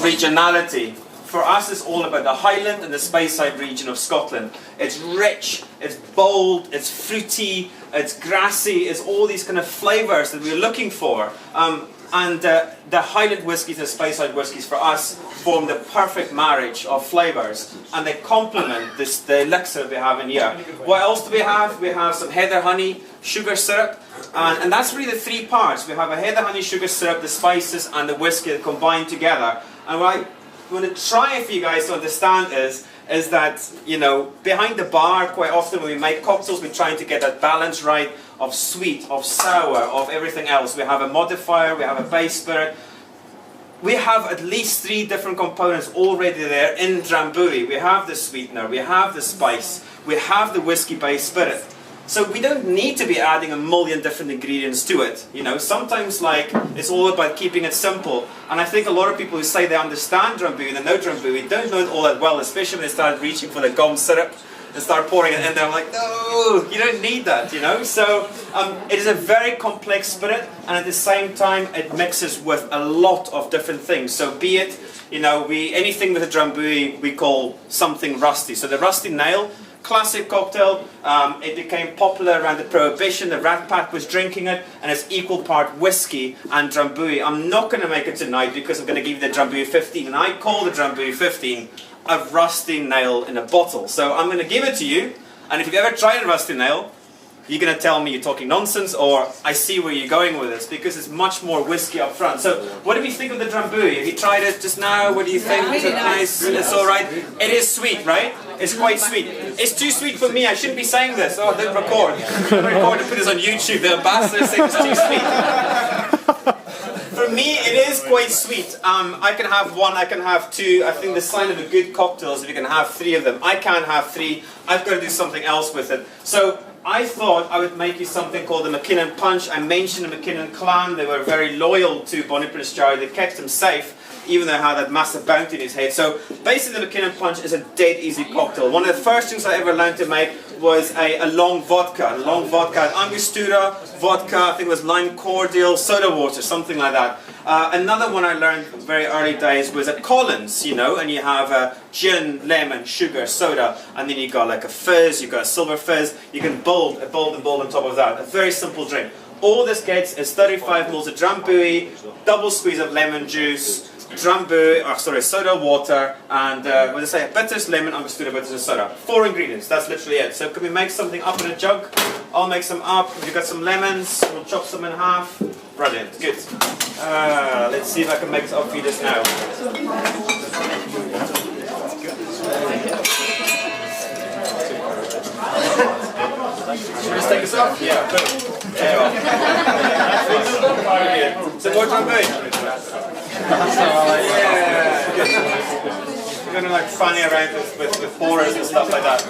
regionality. For us, it's all about the Highland and the Speyside region of Scotland. It's rich, it's bold, it's fruity, it's grassy, it's all these kind of flavours that we're looking for. The Highland whiskies and Speyside whiskies for us form the perfect marriage of flavours, and they complement the elixir we have in here. What else do we have? We have some heather honey, sugar syrup, and that's really the three parts. We have a heather honey, sugar syrup, the spices, and the whiskey combined together. And what I want to try for you guys to understand is that, you know, behind the bar, quite often when we make cocktails, we're trying to get that balance right of sweet, of sour, of everything else. We have a modifier, we have a base spirit. We have at least 3 different components already there in Drambuie. We have the sweetener, we have the spice, we have the whiskey-based spirit. So we don't need to be adding a million different ingredients to it. You know, sometimes like it's all about keeping it simple. And I think a lot of people who say they understand Drambuie, they know Drambuie, don't know it all that well, especially when they start reaching for the gum syrup and start pouring it in there. I'm like, no, you don't need that, you know. So it is a very complex spirit, and at the same time it mixes with a lot of different things. So be it, you know, anything with a Drambuie we call something rusty. So the rusty nail, classic cocktail, it became popular around the Prohibition, the Rat Pack was drinking it, and it's equal part whiskey and Drambuie. I'm not going to make it tonight because I'm going to give you the Drambuie 15, and I call the Drambuie 15 a rusty nail in a bottle. So I'm going to give it to you, and if you've ever tried a rusty nail, you're going to tell me you're talking nonsense, or I see where you're going with this, because it's much more whiskey up front. So what do we think of the Drambuie? Have you tried it just now? What do you think? Is it nice? It's alright? It is sweet, right? It's quite sweet. It's too sweet for me. I shouldn't be saying this. Oh, I didn't record. I didn't record and put this on YouTube. The ambassador said it's too sweet. For me, it is quite sweet. I can have 1, I can have 2. I think the sign of a good cocktail is if you can have 3 of them. I can't have 3. I've got to do something else with it. So I thought I would make you something called the McKinnon Punch. I mentioned the McKinnon clan. They were very loyal to Bonnie Prince Charlie. They kept him safe, even though he had that massive bounty in his head. So basically the McKinnon Punch is a dead easy cocktail. One of the first things I ever learned to make was a long vodka. Angostura, vodka, I think it was lime cordial, soda water, something like that. Another one I learned very early days was a Collins, you know, and you have a gin, lemon, sugar, soda, and then you got like a fizz, you got a silver fizz, you can bold on top of that. A very simple drink. All this gets is 35 ml of Drambuie, double squeeze of lemon juice, soda water, and what did I say? Bitters, lemon, Angostura, bitters, and soda. 4 ingredients, that's literally it. So can we make something up in a jug? I'll make some up. You've got some lemons, we'll chop some in half. Brilliant, good. Let's see if I can make it up for you just now. Should we just take this off? Yeah, good. There you are. Some more Drambuie? Yeah, good. You're going to like funny around with pourers and stuff like that.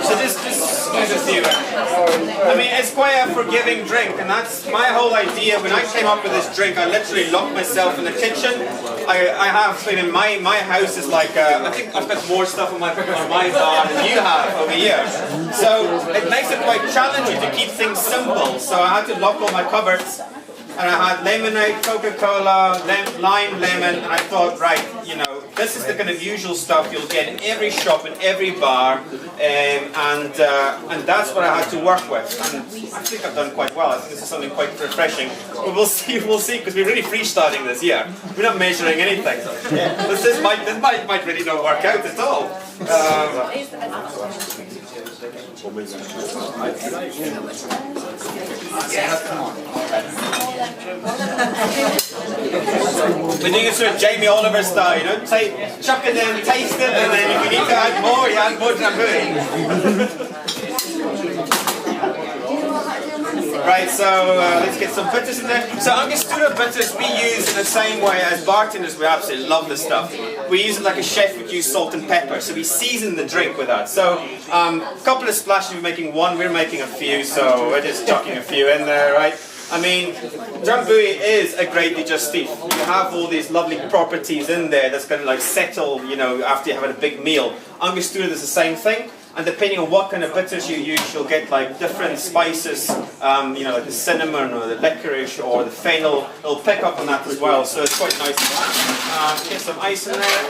So just excuse us here. I mean, it's quite a forgiving drink, and that's my whole idea. When I came up with this drink, I literally locked myself in the kitchen. I have, I mean, my house is like, I think I've got more stuff on my bar than you have over here. So it makes it quite challenging to keep things simple. So I had to lock all my cupboards. And I had lemonade, Coca-Cola, lime, lemon, and I thought, right, you know, this is the kind of usual stuff you'll get in every shop, in every bar, and that's what I had to work with. And I think I've done quite well. I think this is something quite refreshing. But we'll see, because we're really freestyling this here. We're not measuring anything. This might really not work out at all. We're doing it sort of Jamie Oliver style, you know, chuck it in, taste it, and then if you need to add more, you add more Drambuie. Right, so let's get some bitters in there. So Angostura bitters we use in the same way as bartenders. We absolutely love this stuff. We use it like a chef would use salt and pepper. So we season the drink with that. So a couple of splashes, we're making 1, we're making a few, so we're just chucking a few in there, right? I mean, Drambuie is a great digestif. You have all these lovely properties in there that's going to like settle, you know, after you have had a big meal. Angostura does the same thing. and depending on what kind of bitters you use, you'll get like different spices, you know, like the cinnamon or the licorice or the fennel. It'll pick up on that as well, so it's quite nice. Get some ice in there,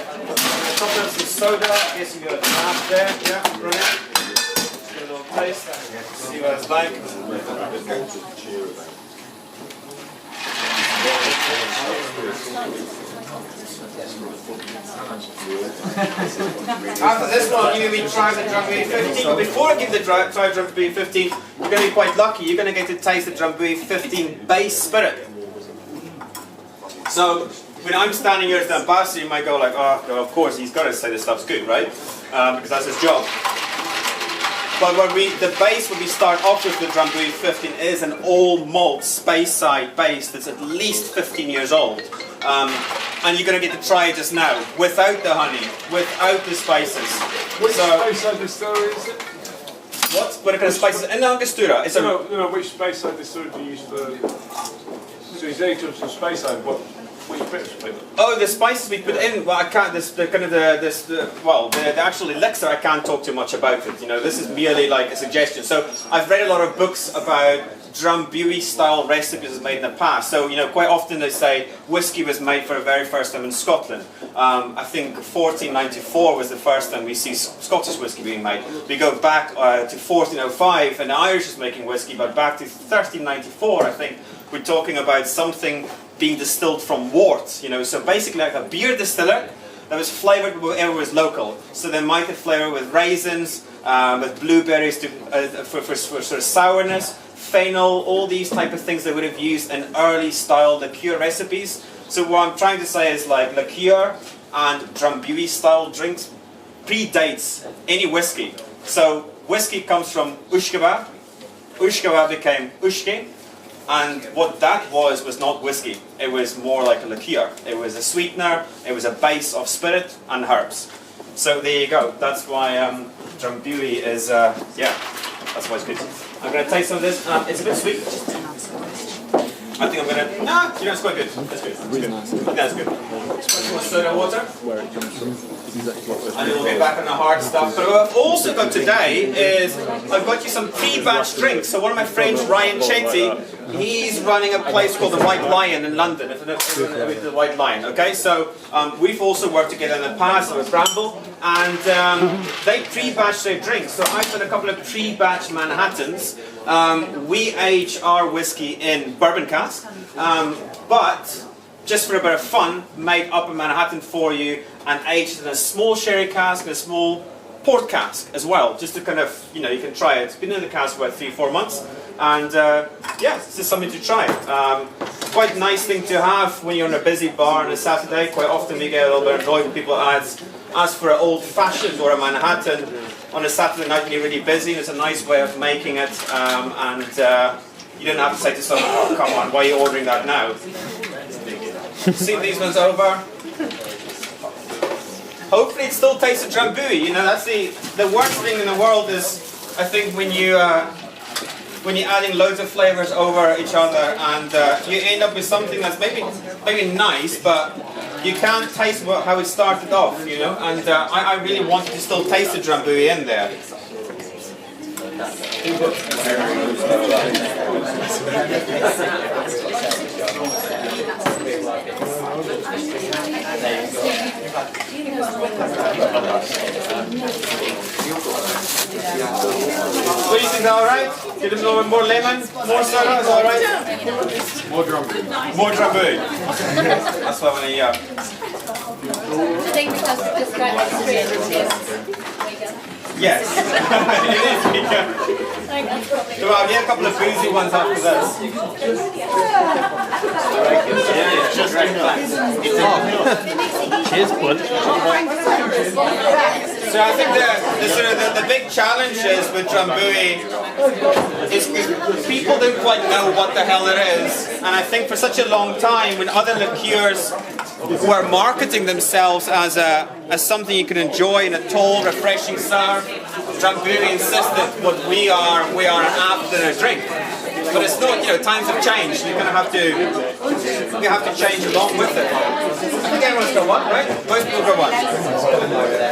top of some soda. I guess you got a half there, yeah, brilliant. Just get a little taste, see what it's like. After this one, you will try the Drambuie 15. But before I give the try Drambuie 15, you're going to be quite lucky. You're going to get to taste the Drambuie 15 base spirit. So when I'm standing here as the ambassador, you might go like, oh, well, of course, he's got to say this stuff's good, right? Because that's his job. But the base when we start off with the Drambuie 15 is an all malt Speyside base that's at least 15 years old. And you're going to get to try it just now, without the honey, without the spices. Which Speyside distillery is it? What kind of spices? In Angostura. It's no, which Speyside distillery do you use for... So you say to some Speyside, which bits? Oh, the spices we put in. Well, I can't. The actual elixir, I can't talk too much about it. You know, this is merely like a suggestion. So I've read a lot of books about Drambuie style recipes made in the past. So you know, quite often they say whiskey was made for the very first time in Scotland. I think 1494 was the first time we see Scottish whiskey being made. We go back to 1405 and the Irish is making whiskey, but back to 1394, I think we're talking about something being distilled from wort, you know, so basically like a beer distiller that was flavoured with whatever was local. So they might have flavour with raisins, with blueberries for sort of sourness, fennel, all these type of things they would have used in early style liqueur recipes. So what I'm trying to say is like liqueur and Drambuie style drinks predates any whiskey. So whiskey comes from Ushkaba, Ushkaba became Ushke, and what that was not whiskey. It was more like a liqueur. It was a sweetener, it was a base of spirit and herbs. So there you go. That's why Drambuie is, yeah, that's why it's good. I'm going to taste some of this. It's a bit sweet. I think I'm going to, no, you know, it's quite good. That's good. That's good. I think that's good. More soda water. Where it comes from. And then we'll get back on the hard stuff. But what I've also got today is, I've got you some pre-batch drinks. So one of my friends, Ryan Chetty, he's running a place called the White Lion in London. If you know the White Lion, okay? So we've also worked together in the past with Bramble, and they pre-batch their drinks. So I've done a couple of pre-batch Manhattans. We age our whiskey in bourbon cask, but just for a bit of fun, made up a Manhattan for you and aged in a small sherry cask and a small port cask as well, just to kind of, you know, you can try it. It's been in the cask for about 3-4 months, and yeah, it's just something to try. Quite a nice thing to have when you're in a busy bar on a Saturday. Quite often we get a little bit annoyed when people ask for an old-fashioned or a Manhattan on a Saturday night when you're really busy. It's a nice way of making it, and you don't have to say to someone, oh, come on, why are you ordering that now? See these ones over. Hopefully it still tastes of Drambuie. You know, that's the worst thing in the world is, I think, when you're adding loads of flavors over each other, and you end up with something that's maybe nice, but you can't taste how it started off, you know. And I really wanted to still taste the Drambuie in there. What do you think? Alright? Get a little bit more lemon, more soda, is alright? More Drambuie. More Drambuie. That's what I want to hear. I think because this guy has 300 Yes. So I'll get a couple of boozy ones after this. Cheers, bud. So I think the big challenge is with Drambuie is people don't quite know what the hell it is, and I think for such a long time when other liqueurs were marketing themselves as something you can enjoy in a tall, refreshing serve, Drambuie insisted what we are an after dinner drink. But it's not, you know, times have changed. You're going to have to we have to change along with it. I think everyone's got one, right? Most people got one. A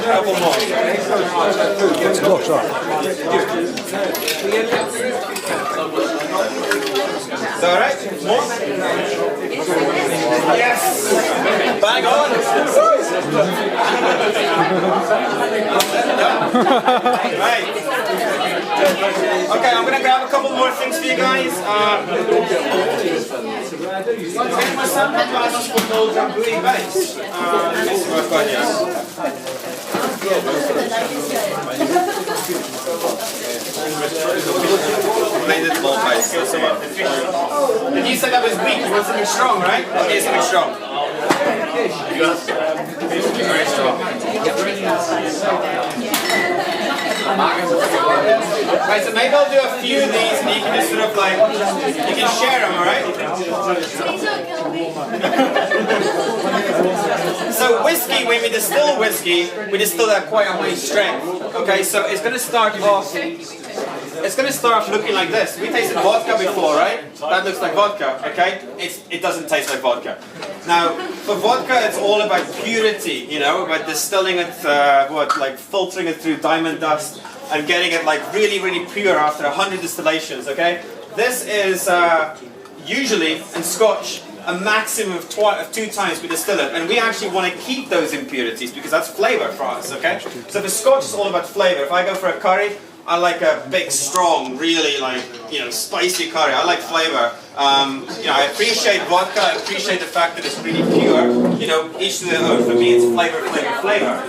couple more. Is that alright? More? Yes! Bang on! Right. Okay, I'm going to grab a couple more things for you guys. Take my sample glasses for those Drambuie base. Let me see what I've got here. Blended malt base. Did you say that was weak? You want something strong, right? Okay, something strong. Very strong. Right, so maybe I'll do a few of these and you can just sort of like, you can share them, alright? So whiskey, when we distill whiskey, we distill at quite a high strength. Okay, so it's going to start off looking like this. We tasted vodka before, right? That looks like vodka, okay? It doesn't taste like vodka. Now, for vodka, it's all about purity, you know, about distilling it, like filtering it through diamond dust and getting it like really, really pure after 100 distillations, okay? This is usually, in Scotch, a maximum of 2 times we distill it, and we actually want to keep those impurities because that's flavour for us, okay? So for Scotch, it's all about flavour. If I go for a curry, I like a big, strong, really like, you know, spicy curry. I like flavour. You know, I appreciate vodka. I appreciate the fact that it's really pure. You know, each to their own. For me, it's flavour, flavour, flavour.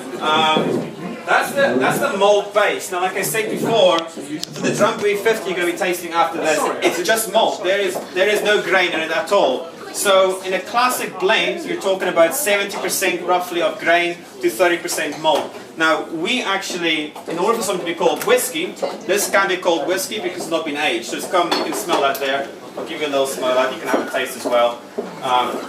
That's the malt base. Now, like I said before, for the Drambuie 50 you're going to be tasting after this, it's just malt. There is no grain in it at all. So in a classic blend, you're talking about 70% roughly of grain to 30% malt. Now, we actually, in order for something to be called whiskey, this can be called whiskey because it's not been aged. So it's come, you can smell that there. I'll give you a little smell of that, you can have a taste as well.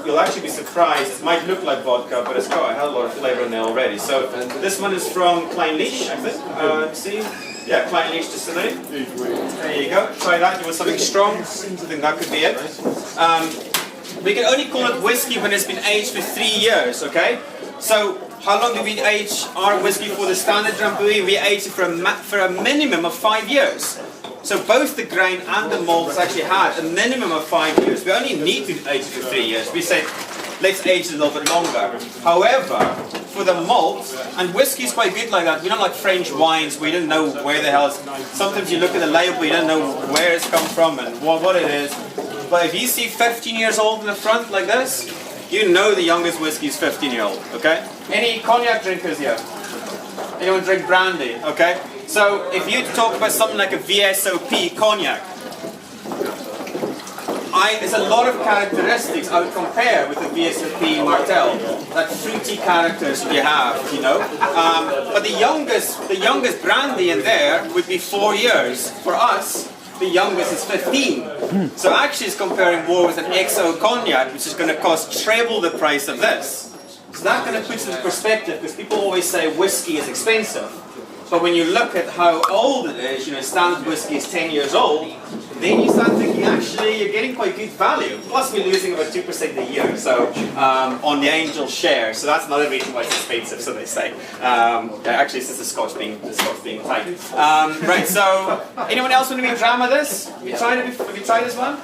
You'll actually be surprised, it might look like vodka, but it's got a hell of a lot of flavour in there already. So this one is from Kleinlich, I think. See? Yeah, Kleinlich Distillery. There you go, try that. You want something strong? I think that could be it. We can only call it whiskey when it's been aged for 3 years, okay? So, how long do we age our whiskey for? The standard Drambuie? We age it for a minimum of 5 years. So both the grain and the malt has actually had a minimum of 5 years. We only need to age it for 3 years. We say, let's age it a little bit longer. However, for the malt, and whiskey is quite good like that. We don't like French wines, we don't know where the hell it's... Sometimes you look at the label, you don't know where it's come from and what it is. But if you see 15 years old in the front like this, you know the youngest whiskey is 15-year-old, okay? Any cognac drinkers here? Anyone drink brandy, okay? So if you talk about something like a VSOP cognac, there's a lot of characteristics I would compare with the VSOP Martel, that fruity characters you have, you know. But the youngest brandy in there would be 4 years. For us, the youngest is 15. So actually it's comparing more with an XO cognac, which is going to cost treble the price of this. So that kind of puts it into perspective, because people always say whiskey is expensive. But when you look at how old it is, you know, standard whiskey is 10 years old, then you start thinking, actually, you're getting quite good value. Plus, we're losing about 2% a year, so on the Angel share. So that's another reason why it's expensive, so they say. Actually, since the Scotch being tight. Right. So, anyone else want to be drama this? Have you tried this one?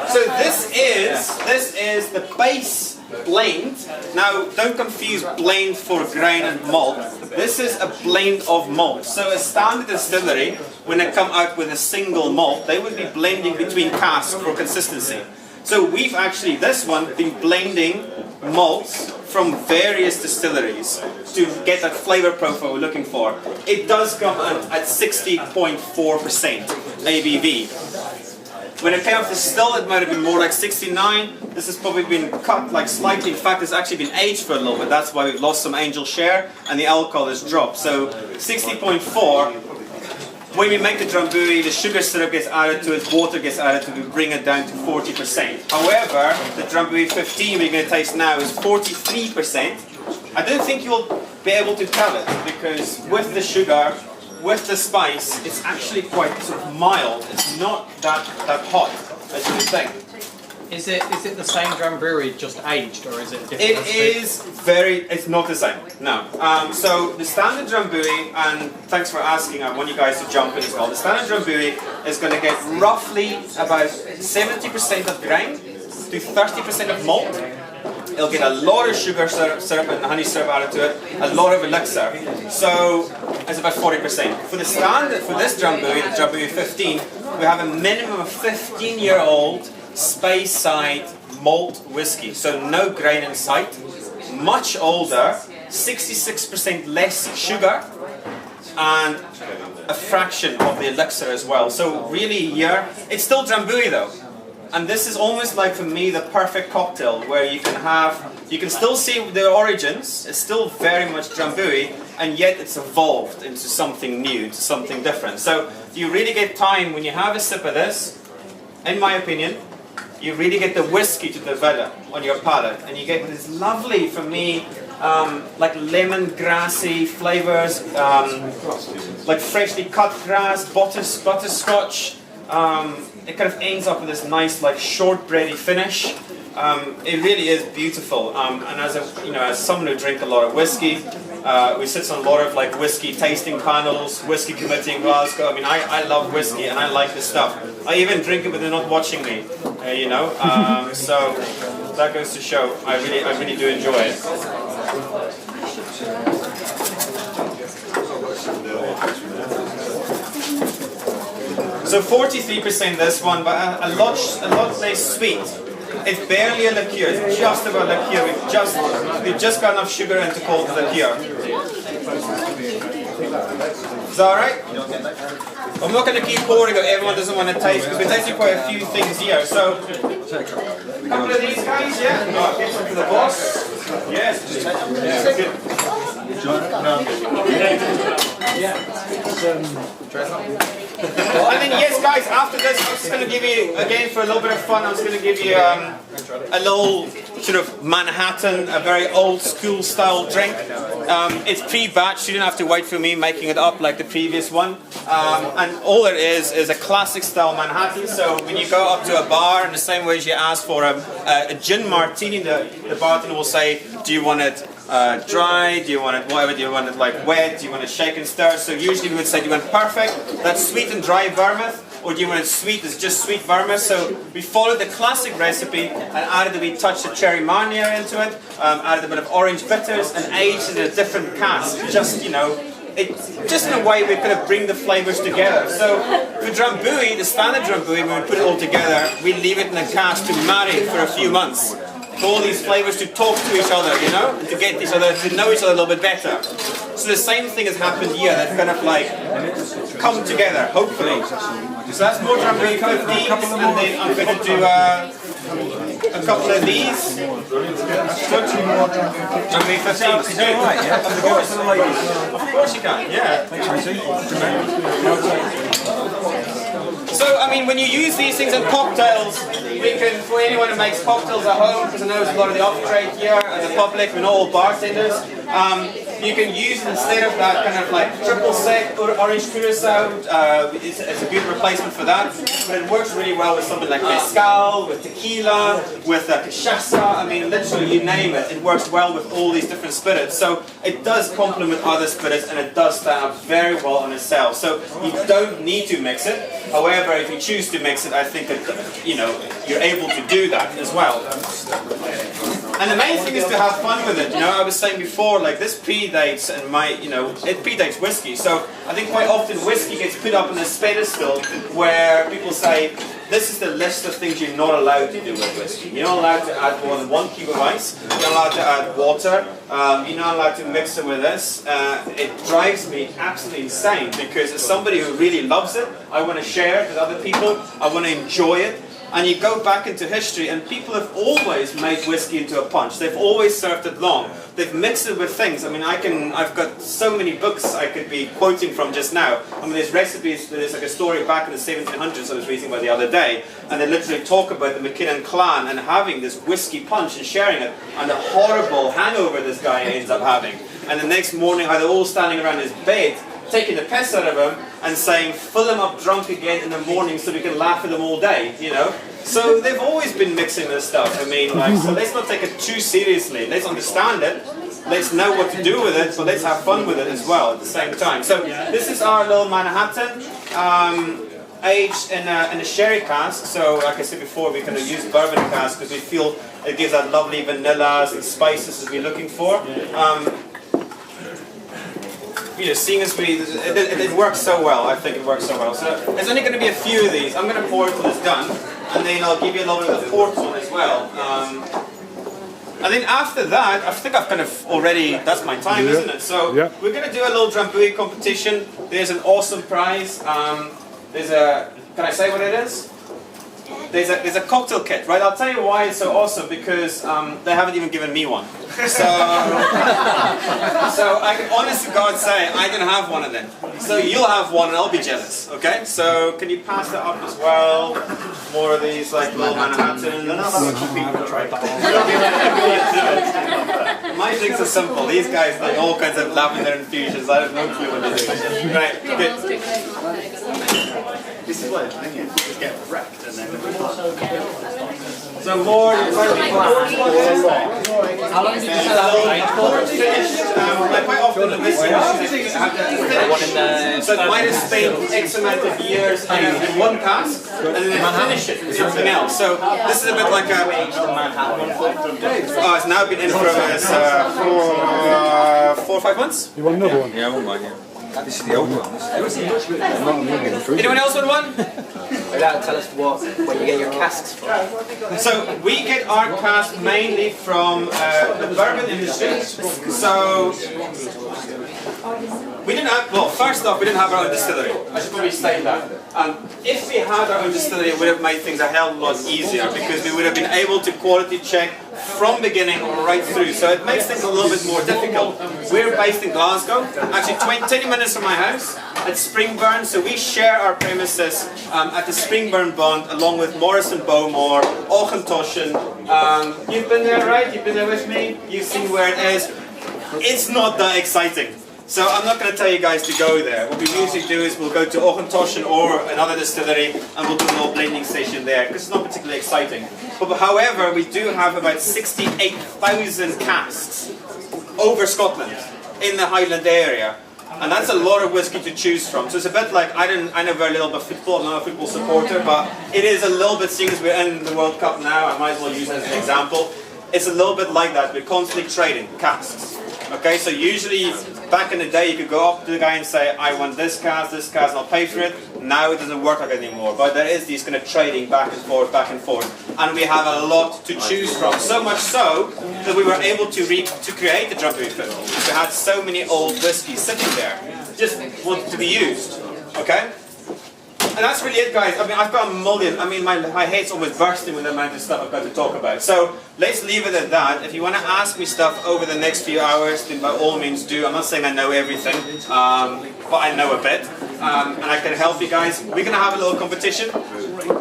So this is the base blend. Now, don't confuse blend for grain and malt. This is a blend of malt. So a standard distillery, when they come out with a single malt, they would be blending between casks for consistency. So we've actually, this one, been blending malts from various distilleries to get that flavor profile we're looking for. It does come at 60.4% ABV. When it came off the still, it might have been more like 69. This has probably been cut like slightly. In fact, it's actually been aged for a little bit. That's why we've lost some Angel share and the alcohol has dropped. So 60.4. When we make the Drambuie, the sugar syrup gets added to it, water gets added to it, we bring it down to 40%. However, the Drambuie 15 we're going to taste now is 43%. I don't think you'll be able to tell it because with the sugar, with the spice, it's actually quite sort of mild. It's not that hot as you would think. Is it the same Drambuie just aged, or is it different? It's not the same, no. So the standard Drambuie, and thanks for asking, I want you guys to jump in as well. The standard Drambuie is going to get roughly about 70% of grain to 30% of malt. It'll get a lot of sugar syrup and honey syrup added to it, a lot of elixir. So it's about 40%. For the standard, for this Drambuie, the Drambuie 15, we have a minimum of 15-year-old Speyside malt whiskey. So no grain in sight, much older, 66% less sugar, and a fraction of the elixir as well. So really, yeah, it's still Drambuie though. And this is almost like, for me, the perfect cocktail where you can still see the origins, it's still very much Drambuie, and yet it's evolved into something new, into something different. So you really get time when you have a sip of this, in my opinion, you really get the whiskey to develop on your palate, and you get this lovely, for me, like lemon grassy flavors, like freshly cut grass, butterscotch. It kind of ends up with this nice, like shortbready finish. It really is beautiful. And as someone who drinks a lot of whiskey, we sit on a lot of like whiskey tasting panels, whiskey committee in Glasgow. I mean, I love whiskey and I like this stuff. I even drink it, but they're not watching me. So that goes to show. I really do enjoy it. So 43% this one, but a lot less sweet. It's barely a liqueur, it's just about liqueur. We've just got enough sugar in to call it liqueur. Is that alright? I'm not going to keep pouring it, everyone doesn't want to taste, because we're tasting quite a few things here. So, a couple of these guys, yeah? No, I'll get some for the boss. Yes. Yeah, good. And then yes guys, after this I'm just going to give you, again for a little bit of fun, I'm just going to give you a little sort of Manhattan, a very old school style drink. It's pre-batched, you don't have to wait for me making it up like the previous one. And all it is a classic style Manhattan. So when you go up to a bar, in the same way as you ask for a gin martini, the bartender will say, do you want it dry, do you want it whatever, do you want it like wet, do you want it shake and stir? So usually we would say, do you want perfect, that's sweet and dry vermouth, or do you want it sweet, it's just sweet vermouth? So we followed the classic recipe and added a wee touch of cherry marnier into it, added a bit of orange bitters and aged in a different cask, just in a way we kind of bring the flavours together. So for Drambuie, the standard Drambuie, when we put it all together, we leave it in a cask to marry for a few months. For all these flavours to talk to each other, and to get each other, to know each other a little bit better. So the same thing has happened here, they've kind of like come together, hopefully. So that's more Drambuie 15s, and then I'm going to do a couple of these. Drambuie 15s. Is that right, yeah? Of course you can, yeah. So, I mean, when you use these things in cocktails, we can, for anyone who makes cocktails at home, because I know there's a lot of the off-trade here and the public, we're not all bartenders, you can use instead of that kind of like triple sec or orange curacao, it's a good replacement for that, but it works really well with something like mezcal, with tequila, with cachaça, I mean, literally you name it, it works well with all these different spirits. So it does complement other spirits and it does stand up very well on itself. So you don't need to mix it. However, if you choose to mix it, I think that, you're able to do that as well. And the main thing is to have fun with it. I was saying before, like this predates and it predates whiskey. So I think quite often whiskey gets put up on this pedestal where people say, this is the list of things you're not allowed to do with whiskey. You're not allowed to add more than 1 cube of ice. You're not allowed to add water. You're not allowed to mix it with this. It drives me absolutely insane because as somebody who really loves it, I want to share it with other people. I want to enjoy it. And you go back into history and people have always made whiskey into a punch. They've always served it long. They've mixed it with things. I mean, I've got so many books I could be quoting from just now. I mean, there's recipes, there's like a story back in the 1700s I was reading about the other day, and they literally talk about the McKinnon clan and having this whiskey punch and sharing it, and the horrible hangover this guy ends up having. And the next morning, how they're all standing around his bed, taking the piss out of them and saying, fill them up drunk again in the morning so we can laugh at them all day, you know? So they've always been mixing this stuff. I mean, like, so let's not take it too seriously. Let's understand it. Let's know what to do with it, but let's have fun with it as well at the same time. So this is our little Manhattan, aged in a sherry cask. So like I said before, we kind of use bourbon cask because we feel it gives that lovely vanillas and spices that we're looking for. You know, seeing as it works so well, I think it works so well. So there's only going to be a few of these. I'm going to pour it till it's done, and then I'll give you a little bit of the port one as well. And then after that, I think I've kind of already, that's my time, isn't it? So we're going to do a little Drambuie competition. There's an awesome prize. There's a, can I say what it is? There's a cocktail kit, right? I'll tell you why it's so awesome, because they haven't even given me one. So I can honest to God say I can have one of them. So you'll have one and I'll be jealous, okay? So can you pass that up as well? More of these like little Manhattans. My drinks are simple. These guys like all kinds of lavender infusions. I have no clue what they're doing. Right, good. This is what I think it just get wrecked and then So more How long did you say that? I quite often in this so it might have spent X amount of years in one cask and then they finish it with something else. So this is a bit like a it's now been in for 4 or 5 months. You want another one? Yeah, I won't mind, yeah. This is the old one. Anyone else want one? Tell us where you get your casks from. So we get our cask mainly from the bourbon industry. So we didn't have, well, first off, we didn't have our own distillery. I should probably state that. If we had our own distillery, it would have made things a hell of a lot easier because we would have been able to quality check from beginning right through. So it makes things a little bit more difficult. We're based in Glasgow, actually 20 minutes from my house at Springburn. So we share our premises at the Springburn Bond along with Morrison Bowmore, Auchentoshen. You've been there, right? You've been there with me. You've seen where it is. It's not that exciting. So I'm not going to tell you guys to go there. What we usually do is we'll go to Auchentoshen or another distillery and we'll do a little blending station there because it's not particularly exciting. But however, we do have about 68,000 casks over Scotland in the Highland area. And that's a lot of whiskey to choose from. So it's a bit like, I know very little about football, I'm not a football supporter, but it is a little bit, seeing as we're in the World Cup now, I might as well use it as an example. It's a little bit like that, we're constantly trading casks. Okay, so usually back in the day you could go up to the guy and say, I want this cask, and I'll pay for it. Now it doesn't work like that anymore, but there is these kind of trading back and forth, and we have a lot to choose from. So much so that we were able to create the Drambuie 50. We had so many old whiskies sitting there, just wanted to be used. Okay? And that's really it, guys. I mean, I've got a million. I mean, my head's almost bursting with the amount of stuff I've got to talk about. So let's leave it at that. If you want to ask me stuff over the next few hours, then by all means do. I'm not saying I know everything, but I know a bit. And I can help you guys. We're going to have a little competition.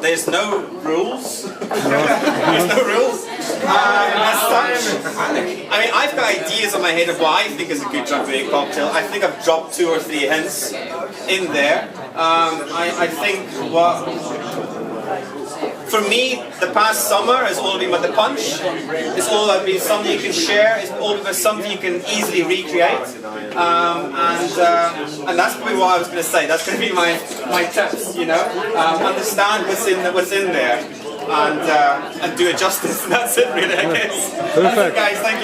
There's no rules. There's no rules. As such, I mean, I've got ideas on my head of what I think is a good Drambuie cocktail. I think I've dropped 2 or 3 hints in there. I think for me, the past summer has all been about the punch. It's all about being something you can share. It's all about something you can easily recreate. And that's probably what I was going to say. That's going to be my tips. You know, understand what's in there, and do it justice. And that's it, really. I guess. Perfect, guys. Thank you.